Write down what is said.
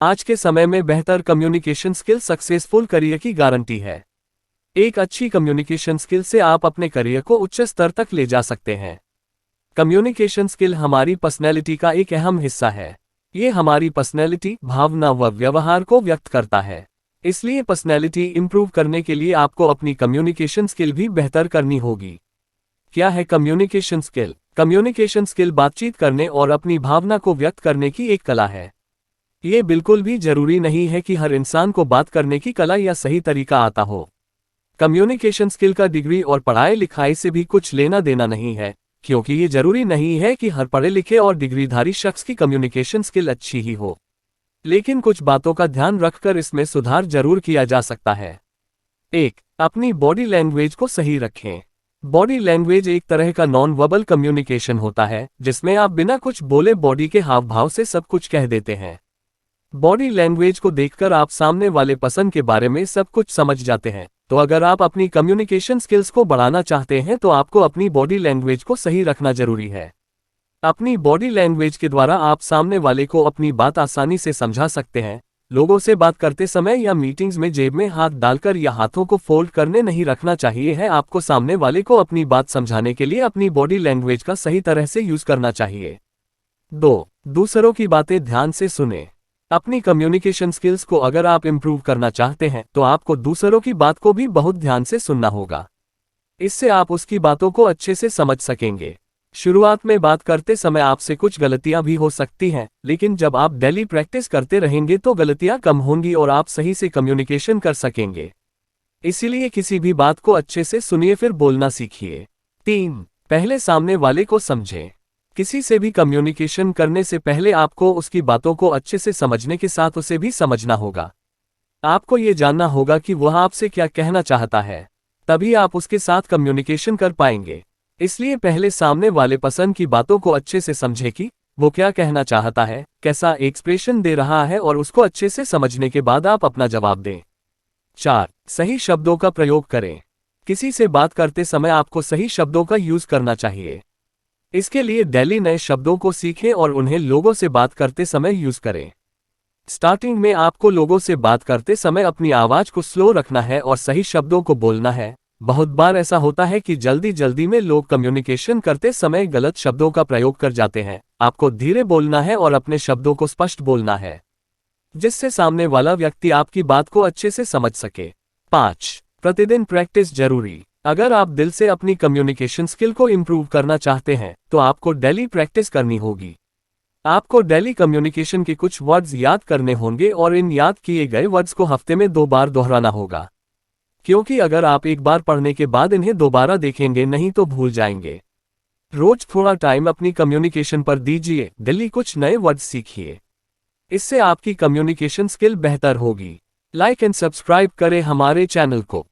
आज के समय में बेहतर कम्युनिकेशन स्किल सक्सेसफुल करियर की गारंटी है। एक अच्छी कम्युनिकेशन स्किल से आप अपने करियर को उच्च स्तर तक ले जा सकते हैं। कम्युनिकेशन स्किल हमारी पर्सनैलिटी का एक अहम हिस्सा है। ये हमारी पर्सनैलिटी, भावना व व्यवहार को व्यक्त करता है। इसलिए पर्सनैलिटी इंप्रूव करने के लिए आपको अपनी कम्युनिकेशन स्किल भी बेहतर करनी होगी। क्या है कम्युनिकेशन स्किल? कम्युनिकेशन स्किल बातचीत करने और अपनी भावना को व्यक्त करने की एक कला है। ये बिल्कुल भी जरूरी नहीं है कि हर इंसान को बात करने की कला या सही तरीका आता हो। कम्युनिकेशन स्किल का डिग्री और पढ़ाई लिखाई से भी कुछ लेना देना नहीं है, क्योंकि ये जरूरी नहीं है कि हर पढ़े लिखे और डिग्रीधारी शख्स की कम्युनिकेशन स्किल अच्छी ही हो। लेकिन कुछ बातों का ध्यान रखकर इसमें सुधार जरूर किया जा सकता है। 1. अपनी बॉडी लैंग्वेज को सही रखें। बॉडी लैंग्वेज एक तरह का नॉन वर्बल कम्युनिकेशन होता है, जिसमें आप बिना कुछ बोले बॉडी के हाव भाव से सब कुछ कह देते हैं। बॉडी लैंग्वेज को देखकर आप सामने वाले पसंद के बारे में सब कुछ समझ जाते हैं। तो अगर आप अपनी कम्युनिकेशन स्किल्स को बढ़ाना चाहते हैं तो आपको अपनी बॉडी लैंग्वेज को सही रखना जरूरी है। अपनी बॉडी लैंग्वेज के द्वारा आप सामने वाले को अपनी बात आसानी से समझा सकते हैं। लोगों से बात करते समय या मीटिंग्स में जेब में हाथ डालकर या हाथों को फोल्ड करने नहीं रखना चाहिए है। आपको सामने वाले को अपनी बात समझाने के लिए अपनी बॉडी लैंग्वेज का सही तरह से यूज करना चाहिए। 2. दूसरों की बातें ध्यान से सुनें। अपनी कम्युनिकेशन स्किल्स को अगर आप इंप्रूव करना चाहते हैं तो आपको दूसरों की बात को भी बहुत ध्यान से सुनना होगा। इससे आप उसकी बातों को अच्छे से समझ सकेंगे। शुरुआत में बात करते समय आपसे कुछ गलतियां भी हो सकती हैं, लेकिन जब आप डेली प्रैक्टिस करते रहेंगे तो गलतियां कम होंगी और आप सही से कम्युनिकेशन कर सकेंगे। इसीलिए किसी भी बात को अच्छे से सुनिए फिर बोलना सीखिए। 3. पहले सामने वाले को समझें। किसी से भी कम्युनिकेशन करने से पहले आपको उसकी बातों को अच्छे से समझने के साथ उसे भी समझना होगा। आपको ये जानना होगा कि वह आपसे क्या कहना चाहता है, तभी आप उसके साथ कम्युनिकेशन कर पाएंगे। इसलिए पहले सामने वाले पसंद की बातों को अच्छे से समझें कि वो क्या कहना चाहता है, कैसा एक्सप्रेशन दे रहा है और उसको अच्छे से समझने के बाद आप अपना जवाब दें। 4. सही शब्दों का प्रयोग करें। किसी से बात करते समय आपको सही शब्दों का यूज करना चाहिए। इसके लिए डेली नए शब्दों को सीखें और उन्हें लोगों से बात करते समय यूज करें। स्टार्टिंग में आपको लोगों से बात करते समय अपनी आवाज को स्लो रखना है और सही शब्दों को बोलना है। बहुत बार ऐसा होता है कि जल्दी जल्दी में लोग कम्युनिकेशन करते समय गलत शब्दों का प्रयोग कर जाते हैं। आपको धीरे बोलना है और अपने शब्दों को स्पष्ट बोलना है, जिससे सामने वाला व्यक्ति आपकी बात को अच्छे से समझ सके। 5. प्रतिदिन प्रैक्टिस जरूरी। अगर आप दिल से अपनी कम्युनिकेशन स्किल को इंप्रूव करना चाहते हैं तो आपको डेली प्रैक्टिस करनी होगी। आपको डेली कम्युनिकेशन के कुछ वर्ड्स याद करने होंगे और इन याद किए गए वर्ड्स को हफ्ते में 2 बार दोहराना होगा, क्योंकि अगर आप एक बार पढ़ने के बाद इन्हें दोबारा देखेंगे नहीं तो भूल जाएंगे। रोज थोड़ा टाइम अपनी कम्युनिकेशन पर दीजिए, डेली कुछ नए वर्ड्स सीखिए। इससे आपकी कम्युनिकेशन स्किल बेहतर होगी। लाइक एंड सब्सक्राइब करें हमारे चैनल को।